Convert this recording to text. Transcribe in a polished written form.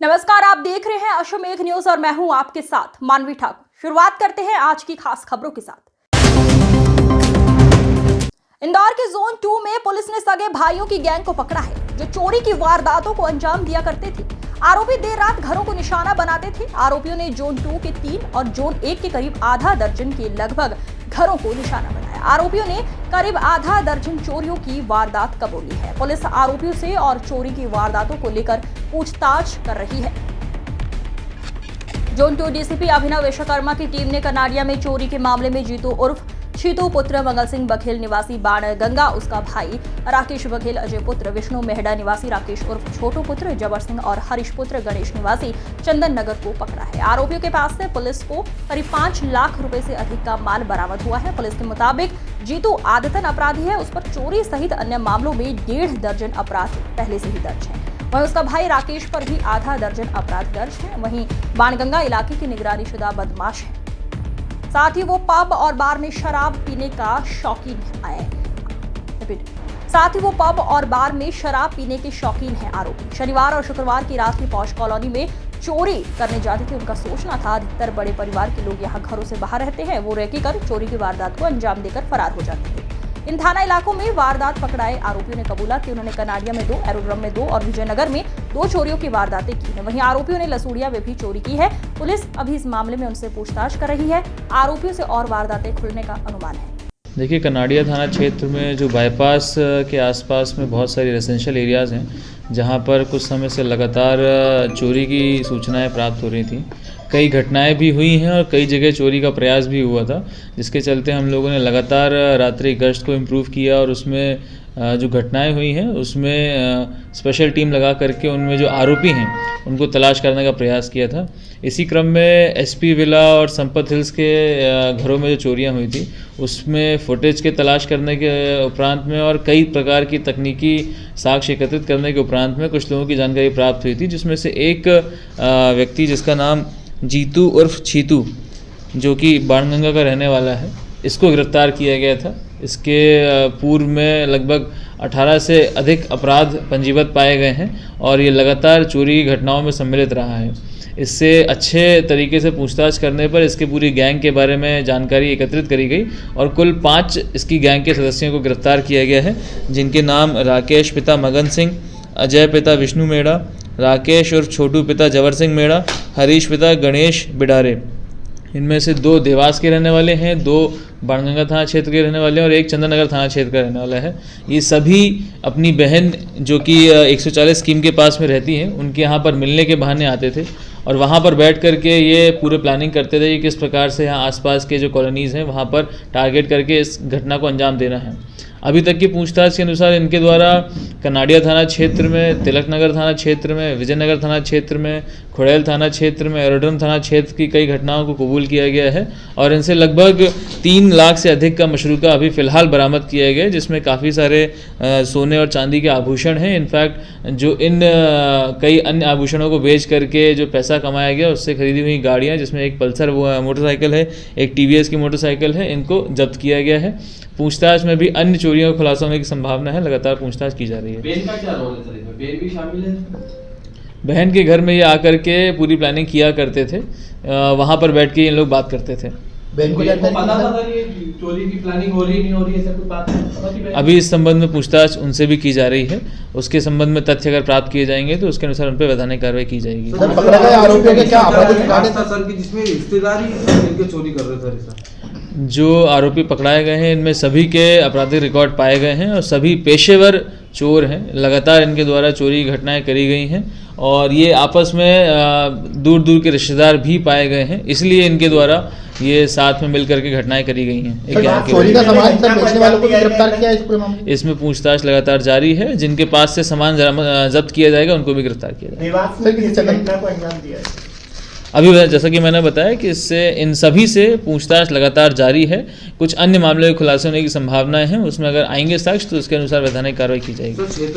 नमस्कार, आप देख रहे हैं अश्वमेघ न्यूज और मैं हूं आपके साथ मानवी ठाकुर। शुरुआत करते हैं आज की खास खबरों के साथ। इंदौर के जोन 2 में पुलिस ने सगे भाइयों की गैंग को पकड़ा है जो चोरी की वारदातों को अंजाम दिया करते थे। आरोपी देर रात घरों को निशाना बनाते थे। आरोपियों ने जोन 2 के 3 और जोन 1 के करीब आधा दर्जन के लगभग घरों को निशाना बनाया। आरोपियों ने करीब आधा दर्जन चोरियों की वारदात कबूली है। पुलिस आरोपियों से और चोरी की वारदातों को लेकर पूछताछ कर रही है। जोन 2 डीसीपी अभिनव विश्वकर्मा की टीम ने कनाडिया में चोरी के मामले में जीतू उर्फ छीतू पुत्र मंगल सिंह बघेल निवासी बाणगंगा, उसका भाई राकेश बघेल, अजय पुत्र विष्णु मेहड़ा निवासी राकेश उर्फ छोटू पुत्र जबर सिंह और हरीश पुत्र गणेश निवासी चंदन नगर को पकड़ा है। आरोपियों के पास से पुलिस को करीब 5 लाख रुपए से अधिक का माल बरामद हुआ है। पुलिस के मुताबिक जीतू आदतन अपराधी है। उस पर चोरी सहित अन्य मामलों में 1.5 दर्जन अपराध पहले से ही दर्ज है। वहीं उसका भाई राकेश पर भी आधा दर्जन अपराध दर्ज है। वहीं बाणगंगा इलाके की निगरानीशुदा बदमाश है। साथ ही वो पब और बार में शराब पीने का शौकीन है। आरोपी शनिवार और शुक्रवार की रात की पौष कॉलोनी में चोरी करने जाते थे। उनका सोचना था अधिकतर बड़े परिवार के लोग यहाँ घरों से बाहर रहते हैं। वो रेकी कर चोरी की वारदात को अंजाम देकर फरार हो जाते थे। इन थाना इलाकों में वारदात पकड़ाए आरोपियों ने कबूला कि उन्होंने कनाडिया में 2, एरोड्रम में 2 और विजयनगर में 2 चोरियों की वारदातें की हैं। वहीं आरोपियों ने लसूड़िया में भी चोरी की है। पुलिस अभी इस मामले में उनसे पूछताछ कर रही है। आरोपियों से और वारदातें खुलने का अनुमान है। देखिए, कनाडिया थाना क्षेत्र में जो बाईपास के आसपास में बहुत सारी रेजिडेंशियल एरियाज़ हैं जहां पर कुछ समय से लगातार चोरी की सूचनाएं प्राप्त हो रही थी। कई घटनाएं भी हुई हैं और कई जगह चोरी का प्रयास भी हुआ था, जिसके चलते हम लोगों ने लगातार रात्रि गश्त को इम्प्रूव किया और उसमें जो घटनाएं हुई हैं उसमें स्पेशल टीम लगा करके उनमें जो आरोपी हैं उनको तलाश करने का प्रयास किया था। इसी क्रम में एसपी विला और संपत हिल्स के घरों में जो चोरियां हुई थी उसमें फुटेज के तलाश करने के उपरांत में और कई प्रकार की तकनीकी साक्ष्य एकत्रित करने के उपरांत में कुछ लोगों की जानकारी प्राप्त हुई थी, जिसमें से एक व्यक्ति जिसका नाम जीतू उर्फ छीतू जो कि बाणगंगा का रहने वाला है, इसको गिरफ्तार किया गया था। इसके पूर्व में लगभग 18 से अधिक अपराध पंजीबद्ध पाए गए हैं और ये लगातार चोरी की घटनाओं में सम्मिलित रहा है। इससे अच्छे तरीके से पूछताछ करने पर इसके पूरी गैंग के बारे में जानकारी एकत्रित करी गई और कुल 5 इसकी गैंग के सदस्यों को गिरफ्तार किया गया है, जिनके नाम राकेश पिता मगन सिंह, अजय पिता विष्णु मेहड़ा, राकेश और छोटू पिता जबर सिंह मेहड़ा, हरीश पिता गणेश बिडारे। इनमें से 2 देवास के रहने वाले हैं, 2 बाणगंगा थाना क्षेत्र के रहने वाले हैं और 1 चंदन नगर थाना क्षेत्र का रहने वाला है। ये सभी अपनी बहन जो कि 140 स्कीम के पास में रहती हैं उनके यहाँ पर मिलने के बहाने आते थे और वहाँ पर बैठ करके ये पूरे प्लानिंग करते थे कि किस प्रकार से यहाँ आसपास के जो कॉलोनीज़ हैं वहाँ पर टारगेट करके इस घटना को अंजाम देना है। अभी तक की पूछताछ के अनुसार इनके द्वारा कनाडिया थाना क्षेत्र में, तिलक नगर थाना क्षेत्र में, विजयनगर थाना क्षेत्र में, खुड़ैल थाना क्षेत्र में, एरोड्रम थाना क्षेत्र की कई घटनाओं को कबूल किया गया है और इनसे लगभग 3 लाख से अधिक का मशरूका अभी फ़िलहाल बरामद किया गया है, जिसमें काफ़ी सारे सोने और चांदी के आभूषण हैं। इनफैक्ट जो इन कई अन्य आभूषणों को बेच करके जो पैसा कमाया गया उससे खरीदी हुई गाड़ियाँ, जिसमें एक पल्सर मोटरसाइकिल है, एक टीवीएस की मोटरसाइकिल है, इनको जब्त किया गया है। पूछताछ में भी अन्य चोरियों का खुलासा होने की संभावना है। लगातार पूछताछ की जा रही है। बहन का क्या रोल है सर इसमें? बहन भी शामिल है? बहन के घर में ये आकर के पूरी प्लानिंग किया करते थे, वहाँ पर बैठ के इन लोग बात करते थे। बहन को पता था ये चोरी की प्लानिंग हो रही नहीं हो रही है, ऐसा कुछ बात है? अभी इस संबंध में पूछताछ उनसे भी की जा रही है। उसके संबंध में तथ्य अगर प्राप्त किए जाएंगे तो उसके अनुसार उन पर वैधानिक कार्रवाई की जाएगी। सर, पकड़ा गया आरोपियों के क्या आपराधिक रिकॉर्ड है सर कि जिसमें रिश्तेदारी मिलकर चोरी कर रहे थे सर? जो आरोपी पकड़ाए गए हैं इनमें सभी के आपराधिक रिकॉर्ड पाए गए हैं और सभी पेशेवर चोर हैं। लगातार इनके द्वारा चोरी की घटनाएं करी गई हैं और ये आपस में दूर दूर के रिश्तेदार भी पाए गए हैं, इसलिए इनके द्वारा ये साथ में मिलकर के घटनाएं करी गई हैं। चोरी का सामान बेचने वालों को गिरफ्तार किया है इसमें पूछताछ लगातार जारी है। जिनके पास से सामान जब्त किया जाएगा उनको भी गिरफ्तार किया जाएगा। अभी जैसा कि मैंने बताया कि इससे इन सभी से पूछताछ लगातार जारी है। कुछ अन्य मामले के खुलासे होने की संभावनाएं हैं, उसमें अगर आएंगे साक्ष्य तो उसके अनुसार वैधानिक कार्रवाई की जाएगी।